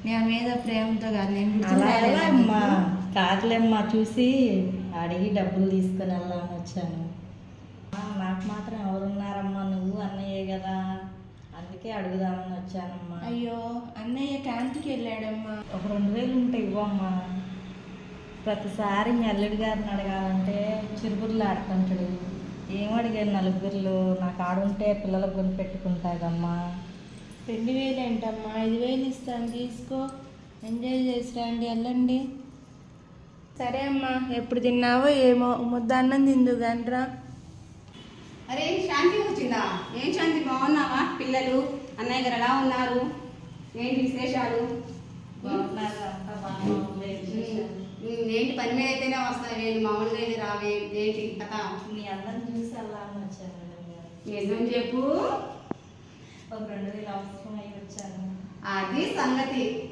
నేను మీద ప్రేమతో కాదు, నేను అమ్మా కాదులేమ్మా, చూసి అడిగి డబ్బులు తీసుకొని వెళ్దామని వచ్చాను. నాకు మాత్రం ఎవరున్నారమ్మా, నువ్వు అన్నయ్యే కదా, అందుకే అడుగుదామని వచ్చానమ్మా. అయ్యో అన్నయ్య క్యాంప్కి వెళ్ళాడమ్మా. ఒక 2000 ఉంటే ఇవ్వమ్మా. ప్రతిసారి మీ అల్లుడి గారిని అడగాలంటే చిరుబుర్లు ఆడుతుంటాడు. ఏం అడిగాను, నలుగురిలో నాకు ఆడుంటే పిల్లలకు కొని పెట్టుకుంటాదమ్మా. 2000 ఏంటమ్మా, 5000 ఇస్తాను, తీసుకో, ఎంజాయ్ చేసి రండి, వెళ్ళండి. సరే అమ్మా, ఎప్పుడు తిన్నావో ఏమో, ముద్ద అన్నం తిందు గండ్రా. అరే శాంతి వచ్చిందా? ఏం శాంతి, బాగున్నావా? పిల్లలు అన్నయ్య గారు ఎలా ఉన్నారు? ఏంటి విశేషాలు? ఏంటి పని మీద అయితేనే వస్తాయి, మామూలుగా అయితే రావే, ఏంటి కథ? మీ అందరిని చూసి వెళ్ళాలని వచ్చాను. నిజం చెప్పు. ఒక 2000 అవసరం అయి వచ్చాను. అది సంగతి.